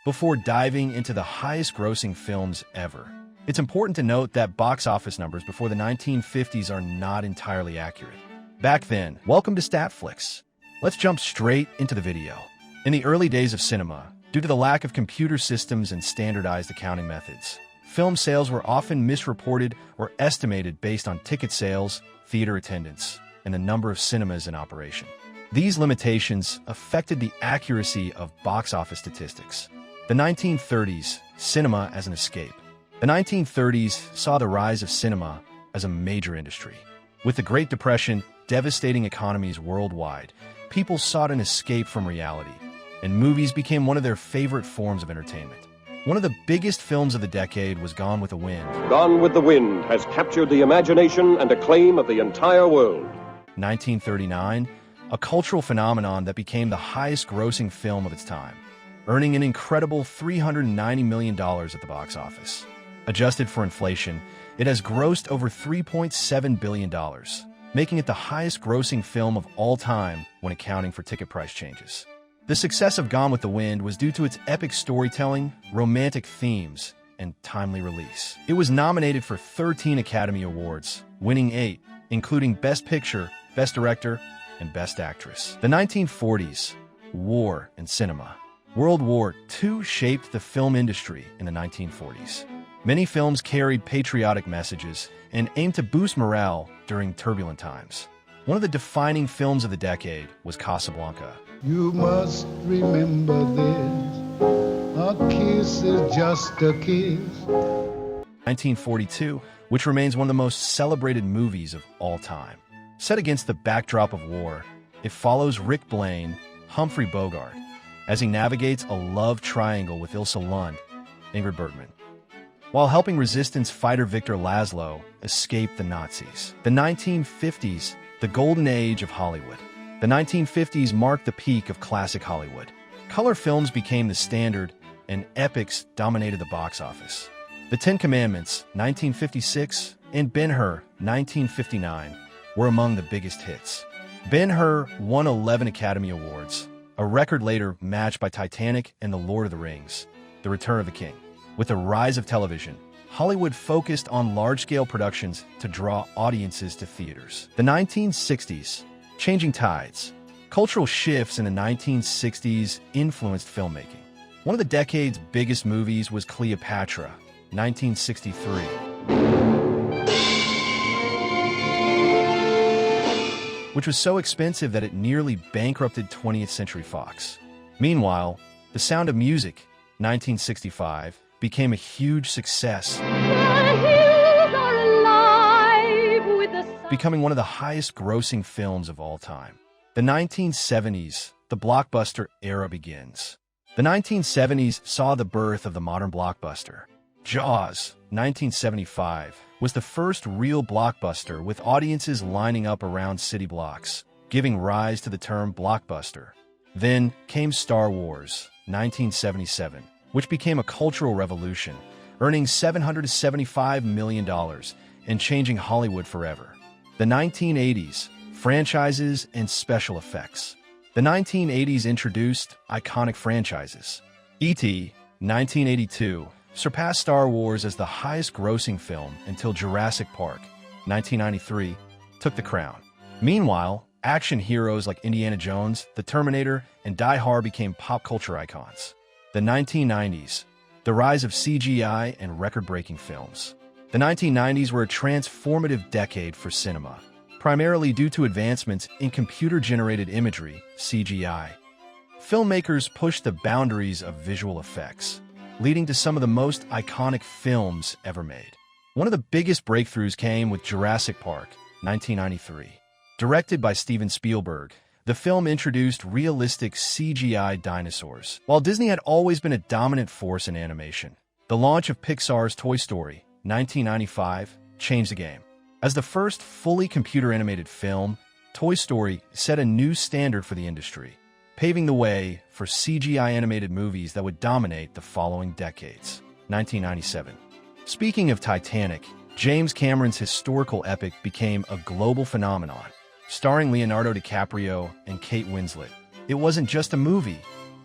Before diving into the highest-grossing films ever, it's important to note that box office numbers before the 1950s are not entirely accurate. Back then, welcome to StatFlix. Let's jump straight into the video. In the early days of cinema, due to the lack of computer systems and standardized accounting methods, film sales were often misreported or estimated based on ticket sales, theater attendance, and the number of cinemas in operation. These limitations affected the accuracy of box office statistics. The 1930s, cinema as an escape. The 1930s saw the rise of cinema as a major industry. With the Great Depression devastating economies worldwide, people sought an escape from reality, and movies became one of their favorite forms of entertainment. One of the biggest films of the decade was Gone with the Wind. Gone with the Wind has captured the imagination and acclaim of the entire world. 1939, a cultural phenomenon that became the highest-grossing film of its time, earning an incredible $390 million at the box office. Adjusted for inflation, it has grossed over $3.7 billion, making it the highest-grossing film of all time when accounting for ticket price changes. The success of Gone with the Wind was due to its epic storytelling, romantic themes, and timely release. It was nominated for 13 Academy Awards, winning 8, including Best Picture, Best Director, and Best Actress. The 1940s, war and cinema. World War II shaped the film industry in the 1940s. Many films carried patriotic messages and aimed to boost morale during turbulent times. One of the defining films of the decade was Casablanca. You must remember this, a kiss is just a kiss. 1942, which remains one of the most celebrated movies of all time. Set against the backdrop of war, it follows Rick Blaine, Humphrey Bogart, as he navigates a love triangle with Ilsa Lund, Ingrid Bergman, while helping resistance fighter Victor Laszlo escape the Nazis. The 1950s, the golden age of Hollywood. The 1950s marked the peak of classic Hollywood. Color films became the standard, and epics dominated the box office. The Ten Commandments, 1956, and Ben-Hur, 1959, were among the biggest hits. Ben-Hur won 11 Academy Awards, a record later matched by Titanic and The Lord of the Rings, The Return of the King. With the rise of television, Hollywood focused on large-scale productions to draw audiences to theaters. The 1960s, changing tides. Cultural shifts in the 1960s influenced filmmaking. One of the decade's biggest movies was Cleopatra, 1963. Which was so expensive that it nearly bankrupted 20th Century Fox. Meanwhile, The Sound of Music, 1965, became a huge success, becoming one of the highest-grossing films of all time. The 1970s, the blockbuster era begins. The 1970s saw the birth of the modern blockbuster. Jaws, 1975, was the first real blockbuster with audiences lining up around city blocks, giving rise to the term blockbuster. Then came Star Wars, 1977, which became a cultural revolution, earning $775 million and changing Hollywood forever. The 1980s, franchises and special effects. The 1980s introduced iconic franchises. E.T., 1982, surpassed Star Wars as the highest-grossing film until Jurassic Park, 1993, took the crown. Meanwhile, action heroes like Indiana Jones, The Terminator, and Die Hard became pop culture icons. The 1990s, the rise of CGI and record-breaking films. The 1990s were a transformative decade for cinema, primarily due to advancements in computer-generated imagery, CGI. Filmmakers pushed the boundaries of visual effects, leading to some of the most iconic films ever made. One of the biggest breakthroughs came with Jurassic Park, 1993. Directed by Steven Spielberg, the film introduced realistic CGI dinosaurs. While Disney had always been a dominant force in animation, the launch of Pixar's Toy Story, 1995, changed the game. As the first fully computer-animated film, Toy Story set a new standard for the industry, paving the way for CGI animated movies that would dominate the following decades. 1997. Speaking of Titanic, James Cameron's historical epic became a global phenomenon, starring Leonardo DiCaprio and Kate Winslet. It wasn't just a movie,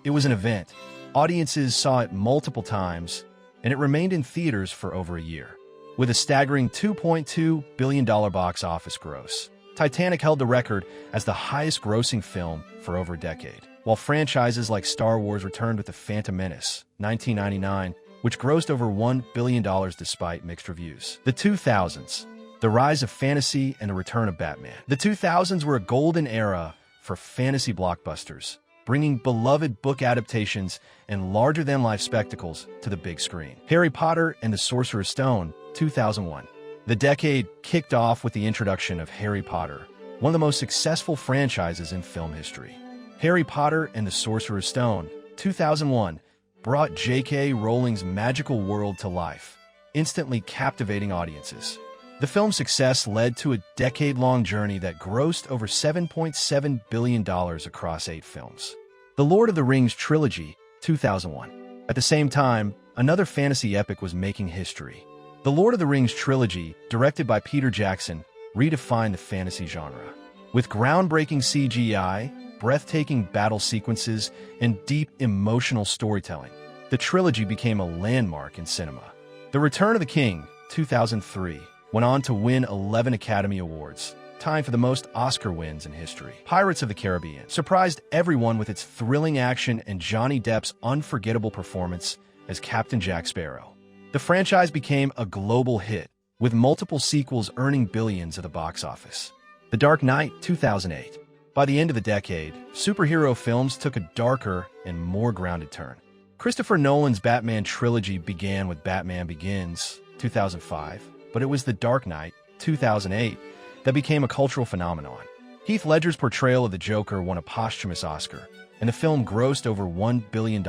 it was an event. Audiences saw it multiple times, and it remained in theaters for over a year. With a staggering $2.2 billion box office gross, Titanic held the record as the highest-grossing film for over a decade, while franchises like Star Wars returned with The Phantom Menace, 1999, which grossed over $1 billion despite mixed reviews. The 2000s, the rise of fantasy and the return of Batman. The 2000s were a golden era for fantasy blockbusters, bringing beloved book adaptations and larger-than-life spectacles to the big screen. Harry Potter and the Sorcerer's Stone, 2001. The decade kicked off with the introduction of Harry Potter, one of the most successful franchises in film history. Harry Potter and the Sorcerer's Stone, 2001, brought J.K. Rowling's magical world to life, instantly captivating audiences. The film's success led to a decade-long journey that grossed over $7.7 billion across 8 films. The Lord of the Rings trilogy, 2001. At the same time, another fantasy epic was making history. The Lord of the Rings trilogy, directed by Peter Jackson, redefined the fantasy genre. With groundbreaking CGI, breathtaking battle sequences, and deep emotional storytelling, the trilogy became a landmark in cinema. The Return of the King, 2003, went on to win 11 Academy Awards, tying for the most Oscar wins in history. Pirates of the Caribbean surprised everyone with its thrilling action and Johnny Depp's unforgettable performance as Captain Jack Sparrow. The franchise became a global hit, with multiple sequels earning billions at the box office. The Dark Knight, 2008. By the end of the decade, superhero films took a darker and more grounded turn. Christopher Nolan's Batman trilogy began with Batman Begins, 2005, but it was The Dark Knight, 2008, that became a cultural phenomenon. Heath Ledger's portrayal of the Joker won a posthumous Oscar, and the film grossed over $1 billion.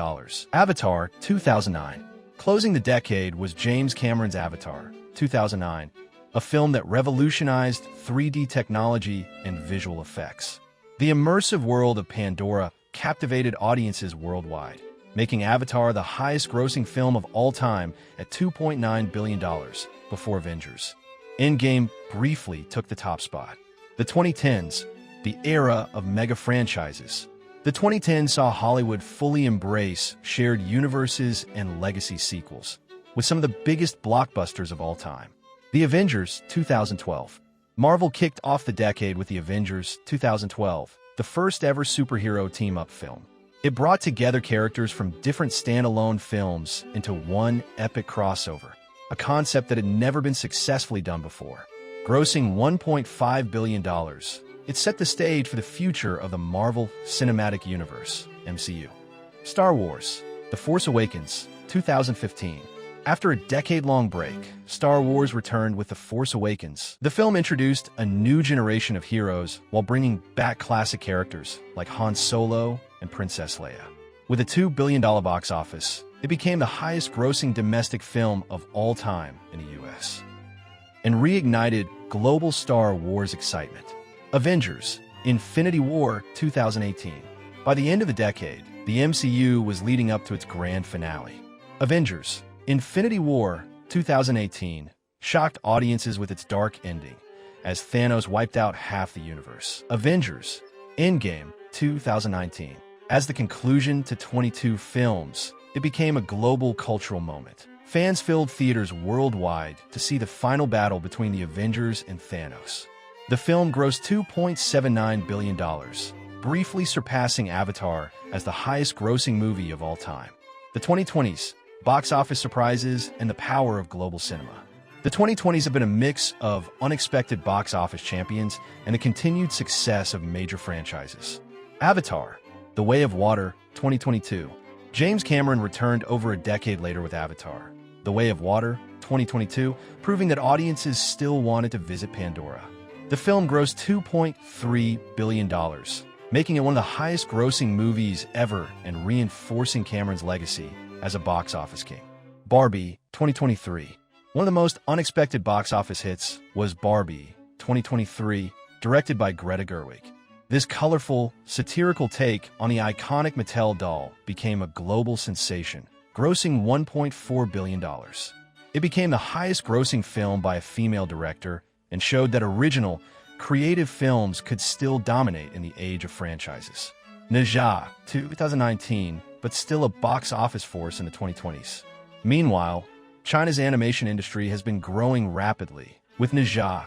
Avatar, 2009. Closing the decade was James Cameron's Avatar, 2009, a film that revolutionized 3D technology and visual effects. The immersive world of Pandora captivated audiences worldwide, making Avatar the highest-grossing film of all time at $2.9 billion before Avengers. Endgame briefly took the top spot. The 2010s, the era of mega franchises. The 2010s saw Hollywood fully embrace shared universes and legacy sequels, with some of the biggest blockbusters of all time. The Avengers, 2012. Marvel kicked off the decade with The Avengers, 2012, the first-ever superhero team-up film. It brought together characters from different standalone films into one epic crossover, a concept that had never been successfully done before. Grossing $1.5 billion, it set the stage for the future of the Marvel Cinematic Universe, MCU. Star Wars: The Force Awakens, 2015. After a decade-long break, Star Wars returned with The Force Awakens. The film introduced a new generation of heroes while bringing back classic characters like Han Solo and Princess Leia. With a $2 billion box office, it became the highest-grossing domestic film of all time in the U.S. and reignited global Star Wars excitement. Avengers: Infinity War, 2018. By the end of the decade, the MCU was leading up to its grand finale. Avengers: Infinity War, 2018, shocked audiences with its dark ending, as Thanos wiped out half the universe. Avengers: Endgame, 2019. As the conclusion to 22 films, it became a global cultural moment. Fans filled theaters worldwide to see the final battle between the Avengers and Thanos. The film grossed $2.79 billion, briefly surpassing Avatar as the highest-grossing movie of all time. The 2020s, box office surprises, and the power of global cinema. The 2020s have been a mix of unexpected box office champions and the continued success of major franchises. Avatar: The Way of Water, 2022. James Cameron returned over a decade later with Avatar: The Way of Water, 2022, proving that audiences still wanted to visit Pandora. The film grossed $2.3 billion, making it one of the highest-grossing movies ever and reinforcing Cameron's legacy as a box office king. Barbie, 2023. One of the most unexpected box office hits was Barbie, 2023, directed by Greta Gerwig. This colorful, satirical take on the iconic Mattel doll became a global sensation, grossing $1.4 billion. It became the highest-grossing film by a female director and showed that original, creative films could still dominate in the age of franchises. Ne Zha, 2019, but still a box office force in the 2020s. Meanwhile, China's animation industry has been growing rapidly, with Ne Zha,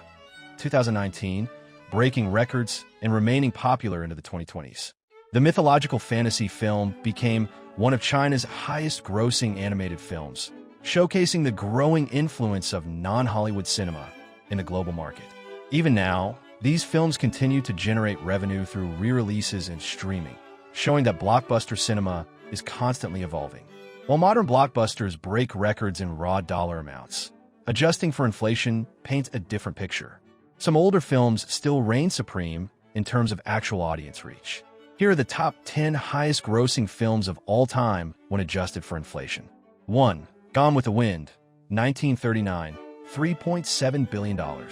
2019, breaking records and remaining popular into the 2020s. The mythological fantasy film became one of China's highest-grossing animated films, showcasing the growing influence of non-Hollywood cinema in the global market. Even now, these films continue to generate revenue through re-releases and streaming, showing that blockbuster cinema is constantly evolving. While modern blockbusters break records in raw dollar amounts, adjusting for inflation paints a different picture. Some older films still reign supreme in terms of actual audience reach. Here are the top 10 highest-grossing films of all time when adjusted for inflation. 1. Gone with the Wind, 1939, $3.7 billion.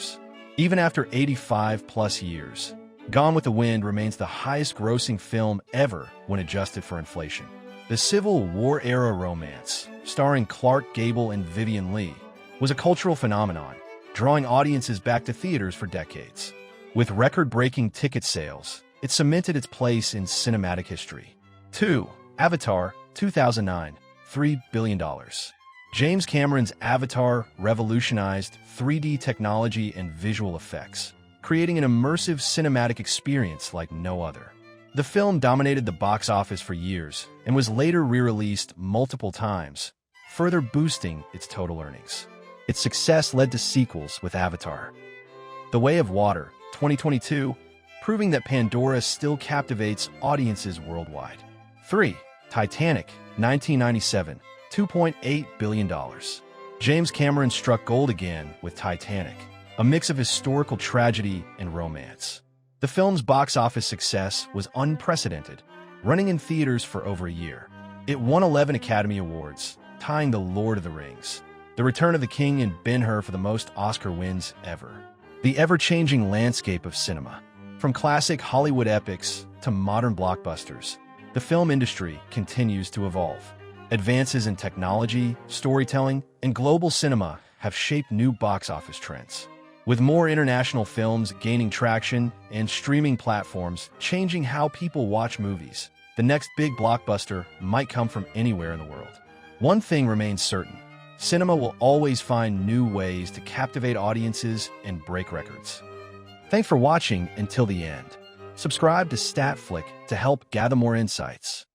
Even after 85-plus years, Gone with the Wind remains the highest-grossing film ever when adjusted for inflation. The Civil War-era romance, starring Clark Gable and Vivien Leigh, was a cultural phenomenon, drawing audiences back to theaters for decades. With record-breaking ticket sales, it cemented its place in cinematic history. 2. Avatar, 2009, $3 billion. James Cameron's Avatar revolutionized 3D technology and visual effects, creating an immersive cinematic experience like no other. The film dominated the box office for years and was later re-released multiple times, further boosting its total earnings. Its success led to sequels with Avatar. The Way of Water, 2022, proving that Pandora still captivates audiences worldwide. 3. Titanic, 1997, $2.8 billion. James Cameron struck gold again with Titanic, a mix of historical tragedy and romance. The film's box office success was unprecedented, running in theaters for over a year. It won 11 Academy Awards, tying The Lord of the Rings, The Return of the King, and Ben-Hur for the most Oscar wins ever. The ever-changing landscape of cinema. From classic Hollywood epics to modern blockbusters, the film industry continues to evolve. Advances in technology, storytelling, and global cinema have shaped new box office trends, with more international films gaining traction and streaming platforms changing how people watch movies. The next big blockbuster might come from anywhere in the world. One thing remains certain: cinema will always find new ways to captivate audiences and break records. Thanks for watching until the end. Subscribe to StatFlick to help gather more insights.